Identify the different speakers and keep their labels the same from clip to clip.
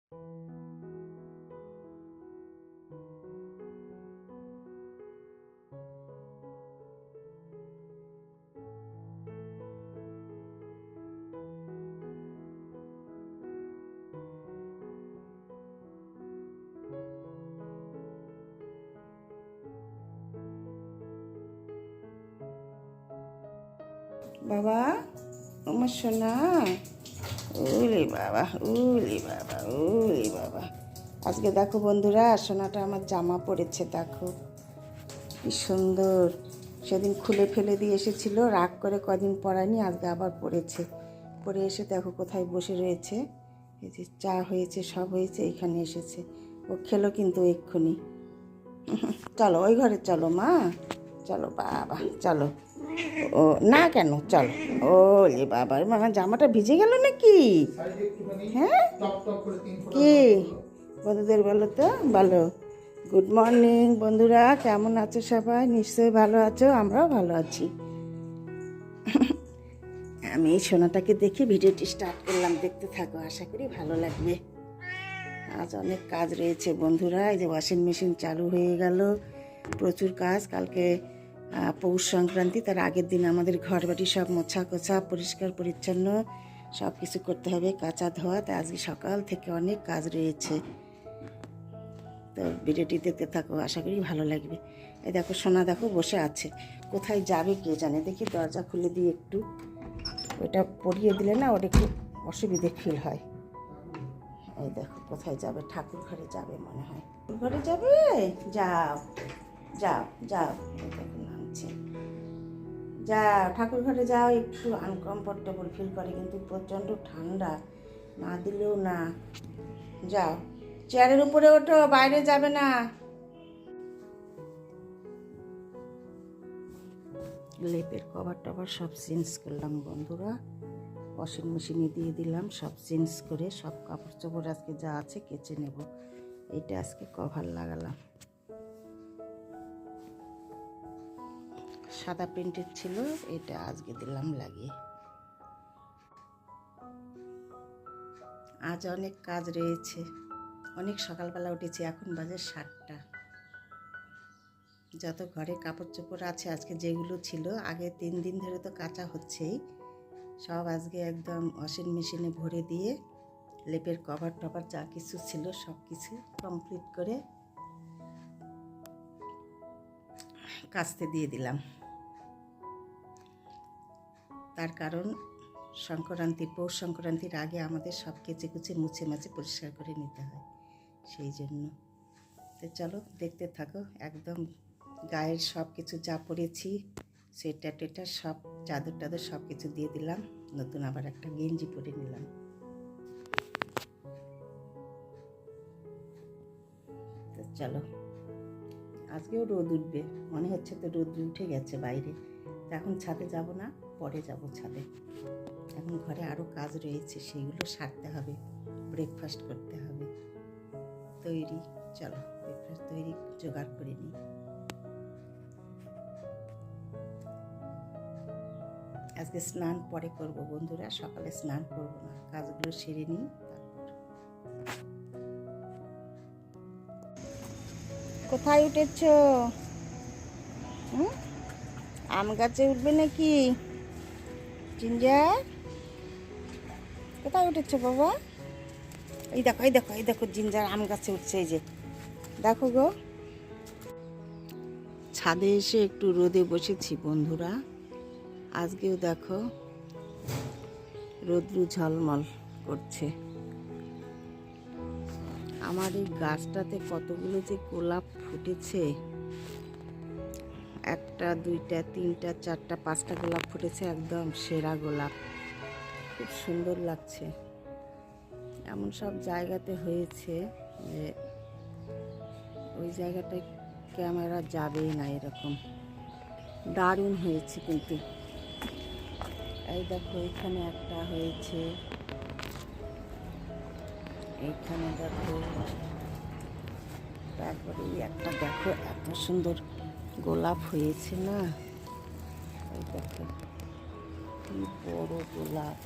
Speaker 1: বাবা, আমার সোনা, ওলে বাবা, ওলে বাবা, ওলে বাবা। আজকে দেখো বন্ধুরা, সোনাটা আমার জামা পরেছে, দেখো কি সুন্দর। সেদিন খুলে ফেলে দিয়ে এসেছিল, রাগ করে কদিন পরানি, আজকে আবার পরেছে। পরে এসে দেখো কোথায় বসে রয়েছে। এই যে চা হয়েছে, সব হয়েছে, এখানে এসেছে। ও খেলো কিন্তু এক্ষুনি। চলো ওই ঘরে চলো মা, চলো বাবা, চলো। ও না কেন, চলো। ও লে বাবা, আমার জামাটা ভিজে গেল নাকি? হ্যাঁ, কি বন্ধুদের বলো তো, বলো। গুড মর্নিং বন্ধুরা, কেমন আছো সবাই? নিশ্চয়ই ভালো আছো, আমরাও ভালো আছি। আমি এই সোনাটাকে দেখে ভিডিওটি স্টার্ট করলাম, দেখতে থাকো, আশা করি ভালো লাগবে। আজ অনেক কাজ রয়েছে বন্ধুরা। এই যে ওয়াশিং মেশিন চালু হয়ে গেল, প্রচুর কাজ। কালকে পৌষ সংক্রান্তি, তার আগের দিন আমাদের ঘর বাড়ি সব মোছা কোছা, পরিষ্কার পরিচ্ছন্ন সব কিছু করতে হবে, কাঁচা ধোয়া। তাই আজকে সকাল থেকে অনেক কাজ রয়েছে। তো ভিডিওটি দেখতে থাকো, আশা করি ভালো লাগবে। এই দেখো সোনা, দেখো বসে আছে, কোথায় যাবে কে জানে। দেখি দরজা খুলে দিয়ে একটু, ওইটা পরিয়ে দিলে না ওটা একটু অসুবিধে ফিল হয়। এই দেখো কোথায় যাবে, ঠাকুর ঘরে যাবে মনে হয়। ঠাকুর ঘরে যাবে, যাও যাও যাও। এই দেখো নামছে, যাও ঠাকুর ঘরে যাও। একটু আনকমফোর্টেবল ফিল করে, কিন্তু প্রচণ্ড ঠান্ডা, না দিলেও না। যাও, চেয়ারের উপরে ওঠো, বাইরে যাবে না। লেপের কভার টভার সব চেঞ্জ করলাম বন্ধুরা, ওয়াশিং মেশিনে দিয়ে দিলাম, সব চেঞ্জ করে সব কাপড় চোপড় আজকে যা আছে কেচে নেব। এইটা আজকে কভার লাগালাম, সাদা প্রিন্টের ছিল, এটা আজকে দিলাম লাগিয়ে। আজ অনেক কাজ রয়েছে, অনেক সকালবেলা উঠেছি, এখন বাজে 7টা। যত ঘরে কাপড় চোপড় আছে আজকে, যেগুলো ছিল আগে 3 দিন ধরে তো কাচা হচ্ছেই, সব আজকে একদম ওয়াশিং মেশিনে ভরে দিয়ে লেপের কভার টভার যা কিছু ছিল সব কিছু কমপ্লিট করে কাচতে দিয়ে দিলাম। তার কারণ সংক্রান্তি, পৌষ সংক্রান্তির আগে আমাদের সব কেচে কুচে মুছে মাছে পরিষ্কার করে নিতে হয়, সেই জন্য। তো চলো দেখতে থাকো। একদম গায়ের সব কিছু যা পরেছি, সোয়েটার টেটার সব, চাদর টাদর সব কিছু দিয়ে দিলাম। নতুন আবার একটা গেঞ্জি পরে নিলাম। তো চলো, আজকেও রোদ উঠবে মনে হচ্ছে, তো রোদ উঠে গেছে বাইরে। এখন ছাদে যাব না, পরে যাব ছাদে। এখন ঘরে আরও কাজ রয়েছে, সেইগুলো সারতে হবে, ব্রেকফাস্ট করতে হবে। তৈরি, চলো ব্রেকফাস্ট তৈরি জোগাড় করে নিই। আজকে স্নান পরে করব বন্ধুরা, সকালে স্নান করব না, কাজগুলো সেরে নিই তারপর। কোথায় উঠেছ? আম গাছে উঠবে নাকি? জিঞ্জার, কোথায় উঠেছ বাবা? এই দেখো, এই দেখো, এই দেখো, জিঞ্জার আম গাছে উঠছে, এই যে দেখো গো। ছাদে এসে একটু রোদে বসেছি বন্ধুরা। আজকেও দেখো রোদ্রু ঝলমল করছে। আমার এই গাছটাতে কতগুলো যে গোলাপ ফুটেছে, 1টা 2টা 3টা 4টা 5টা গোলাপ ফুটেছে, একদম সেরা গোলাপ, খুব সুন্দর লাগছে। এমন সব জায়গাতে হয়েছে যে ওই জায়গাটায় ক্যামেরা যাবেই না, এরকম দারুণ হয়েছে। কিন্তু এই দেখো, এখানে একটা হয়েছে, এইখানে দেখো, তারপরে একটা দেখো, এত সুন্দর গোলাপ হয়েছে না। এই দেখো কি বড় গোলাপ,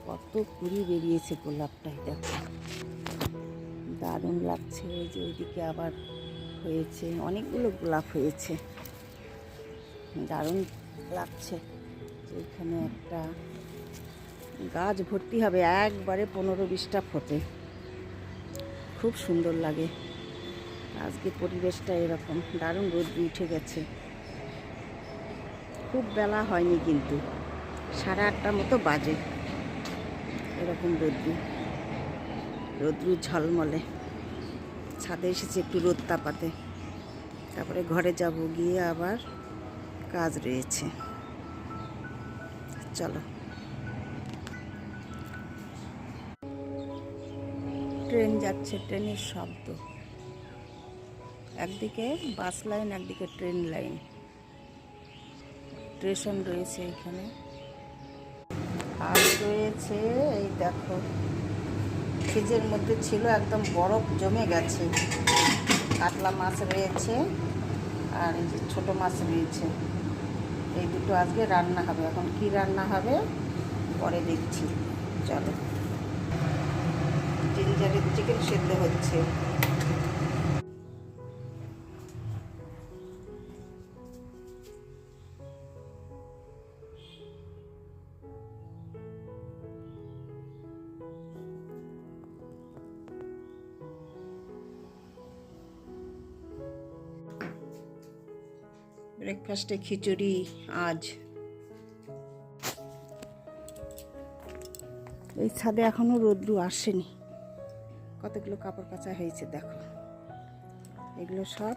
Speaker 1: কত কুড়ি বেরিয়েছে গোলাপটাই দেখো। দারুণ লাগছে। ওই যে ওইদিকে আবার হয়েছে, অনেকগুলো গোলাপ হয়েছে, দারুণ লাগছে। এখানে একটা গাছ ভর্তি হবে, একবারে 15-20টা ফোটে, খুব সুন্দর লাগে। আজকে পরিবেশটা এরকম, দারুণ রোদ উঠে গেছে, খুব বেলা হয়নি কিন্তু 8:30 মতো বাজে, এরকম রোদ্রু ঝলমলে। ছাদে এসেছি একটু রোদ তাপাতে, তারপরে ঘরে যাব, গিয়ে আবার কাজ রয়েছে। চলো। ট্রেন যাচ্ছে, ট্রেনের শব্দ, একদিকে বাস লাইন, একদিকে ট্রেন লাইন, স্টেশন রয়েছে এখানে। আর রয়েছে এই দেখো, ফ্রিজের মধ্যে ছিল, একদম বরফ জমে গেছে। কাতলা মাছ রয়েছে আর এই যে ছোটো মাছ রয়েছে, এই দুটো আজকে রান্না হবে। এখন কি রান্না হবে পরে দেখছি। চলো। জিঞ্জারের চিকেন সেদ্ধ হচ্ছে। ব্রেকফাস্টে খিচুড়ি আজ। এই ছাদে এখনো রোদ্রু আসেনি, কতগুলো কাপড় কাচা হয়েছে দেখো, এগুলো সব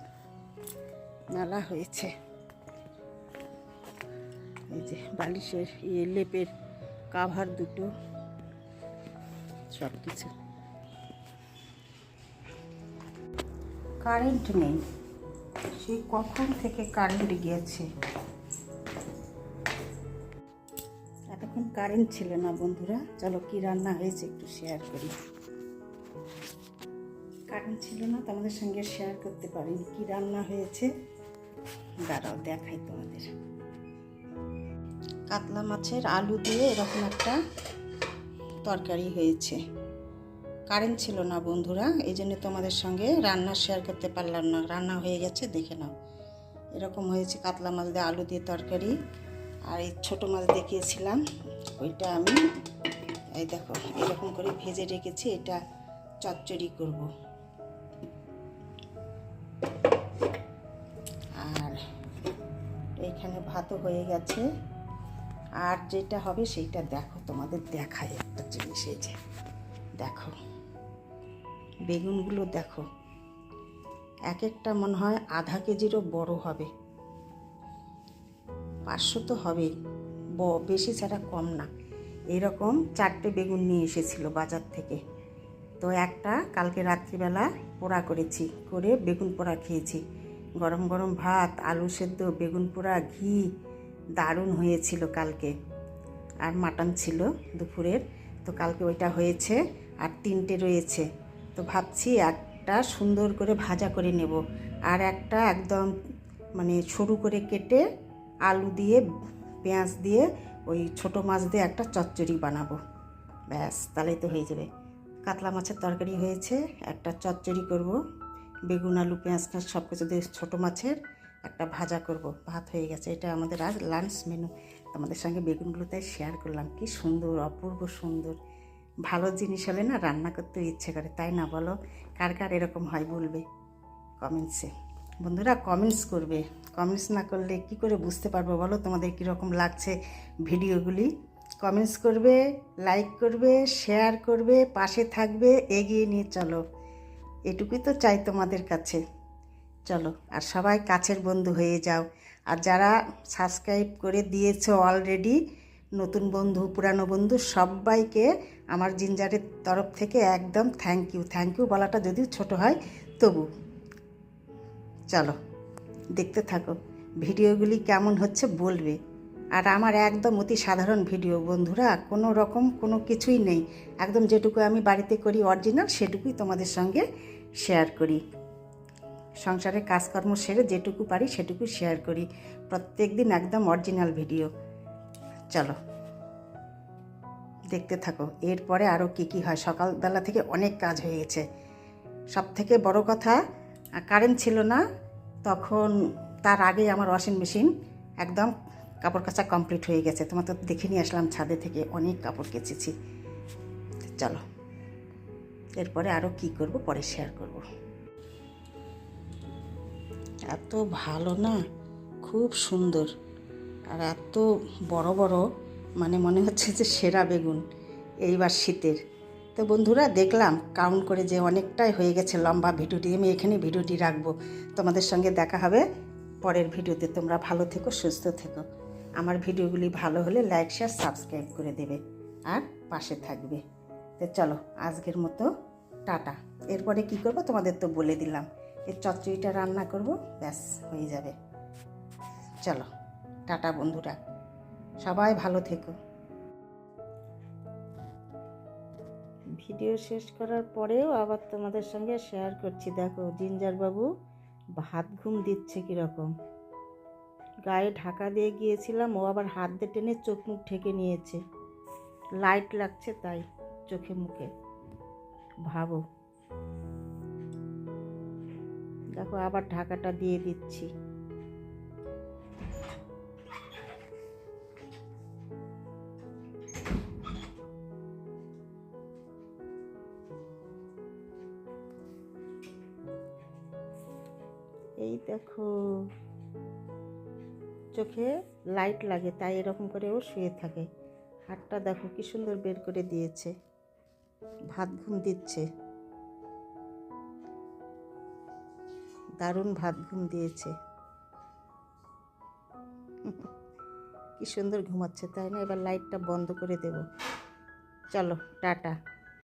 Speaker 1: মেলা হয়েছে। এই যে বালিশের লেপের কাভার দুটো, সব কিছু। কারেন্ট নেই, সেই কখন থেকে কারেন্ট গিয়েছে, এতক্ষণ কারেন্ট ছিল না বন্ধুরা। চলো কি রান্না হয়েছে একটু শেয়ার করি। কারেন্ট ছিল না, তোমাদের সঙ্গে শেয়ার করতে পারিনি কি রান্না হয়েছে। দাঁড়াও দেখাই তোমাদের। কাতলা মাছের আলু দিয়ে এরকম একটা তরকারি হয়েছে। কারেন্ট ছিল না বন্ধুরা, এই জন্য তোমাদের সঙ্গে রান্না শেয়ার করতে পারলাম না। রান্না হয়ে গেছে, দেখে নাও। এরকম হয়েছে কাতলা মাছ দিয়ে আলু দিয়ে তরকারি। আর এই ছোটো মাছ দেখিয়েছিলাম, ওইটা আমি এই দেখো এরকম করে ভেজে রেখেছি, এটা চচ্চড়ি করব। আর এইখানে ভাতও হয়ে গেছে। আর যেটা হবে সেইটা দেখো, তোমাদের দেখায় একটা জিনিস। এই যে দেখো বেগুনগুলো দেখো, এক একটা মনে হয় আধা কেজিরও বড় হবে, 500 তো হবেই, বেশি ছাড়া কম না। এরকম 4টে বেগুন নিয়ে এসেছিল বাজার থেকে, তো একটা কালকে রাত্রিবেলা পোড়া করেছি, করে বেগুন পোড়া খেয়েছি। গরম গরম ভাত, আলু সেদ্ধ, বেগুন পোড়া, ঘি, দারুণ হয়েছিল কালকে। আর মাটন ছিল দুপুরের, তো কালকে ওইটা হয়েছে। আর 3টে রয়েছে, তো ভাবছি একটা সুন্দর করে ভাজা করে নেব, আর একটা একদম মানে সরু করে কেটে আলু দিয়ে পেঁয়াজ দিয়ে ওই ছোটো মাছ দিয়ে একটা চচ্চড়ি বানাবো। ব্যাস, তাহলেই তো হয়ে যাবে। কাতলা মাছের তরকারি হয়েছে, একটা চচ্চড়ি করব, বেগুন আলু পেঁয়াজ সব কিছু দিয়ে ছোটো মাছের একটা ভাজা করব। ভাত হয়ে গেছে। এটা আমাদের আজ লাঞ্চ মেনু। তোমাদের সঙ্গে বেগুনগুলো তাই শেয়ার করলাম। কি সুন্দর, অপূর্ব সুন্দর। ভালো জিনিস হলে না রান্না করতে ইচ্ছে করে, তাই না বলো? কার কার এরকম হয় বলবে কমেন্টসে। বন্ধুরা কমেন্টস করবে, কমেন্টস না করলে কি করে বুঝতে পারবো বলো তোমাদের কীরকম লাগছে ভিডিওগুলি। কমেন্টস করবে, লাইক করবে, শেয়ার করবে, পাশে থাকবে, এগিয়ে নিয়ে চলো, এটুকুই তো চাই তোমাদের কাছে। চলো, আর সবাই কাছের বন্ধু হয়ে যাও। আর যারা সাবস্ক্রাইব করে দিয়েছো অলরেডি, নতুন বন্ধু পুরানো বন্ধু সবাইকে আমার জিঞ্জারের তরফ থেকে একদম থ্যাংক ইউ। থ্যাংক ইউ বলাটা যদিও ছোট হয় তবু। চলো দেখতে থাকো ভিডিওগুলি কেমন হচ্ছে বলবে। আর আমার একদম অতি সাধারণ ভিডিও বন্ধুরা, কোনো রকম কোনো কিছুই নেই, একদম যেটুকু আমি বাড়িতে করি অরিজিনাল সেটুকুই তোমাদের সঙ্গে শেয়ার করি। সংসারের কাজকর্ম সেরে যেটুকু পারি সেটুকু শেয়ার করি প্রত্যেক দিন, একদম অরিজিনাল ভিডিও। চলো দেখতে থাকো। এরপরে আরও কী কী হয়, সকালবেলা থেকে অনেক কাজ হয়ে গেছে। সব থেকে বড় কথা, কারেন্ট ছিল না তখন, তার আগেই আমার ওয়াশিং মেশিন একদম কাপড় কাচা কমপ্লিট হয়ে গেছে। তোমার তো দেখে নিয়ে আসলাম ছাদে থেকে, অনেক কাপড় কেচেছি। চলো এরপরে আরও কি করব পরে শেয়ার করব। এত ভালো না, খুব সুন্দর, আর এত বড় বড়, মানে মনে হচ্ছে যে সেরা বেগুন এইবার শীতের। তো বন্ধুরা দেখলাম কাউন্ট করে যে অনেকটাই হয়ে গেছে লম্বা ভিডিওটি, আমি এখানে ভিডিওটি রাখবো। তোমাদের সঙ্গে দেখা হবে পরের ভিডিওতে। তোমরা ভালো থেকো, সুস্থ থেকো। আমার ভিডিওগুলি ভালো হলে লাইক, শেয়ার, সাবস্ক্রাইব করে দেবে আর পাশে থাকবে। তো চলো আজকের মতো টাটা। এরপরে কি করব তোমাদের তো বলে দিলাম, এই চচ্চড়িটা রান্না করব, ব্যাস হয়ে যাবে। চলো টাটা বন্ধুরা, সবাই ভালো থেকো। ভিডিও শেষ করার পরেও আবার তোমাদের সঙ্গে শেয়ার করছি। দেখো জিঞ্জার বাবু ভাত ঘুম দিচ্ছে কীরকম, গায়ে ঢাকা দিয়ে গিয়েছিলাম, ও আবার হাত দিয়ে টেনে চোখ মুখ ঢেকে নিয়েছে, লাইট লাগছে তাই চোখে মুখে, ভাবো। দেখো আবার ঢাকাটা দিয়ে দিচ্ছি। এই দেখো চোখে লাইট লাগে তাই এরকম করে ও শুয়ে থাকে। হাতটা দেখো কি সুন্দর বের করে দিয়েছে, ভাত ঘুম দিচ্ছে, দারুণ ভাত ঘুম দিয়েছে। কি সুন্দর ঘুমাচ্ছে তাই না? এবার লাইটটা বন্ধ করে দেব। চলো টাটা।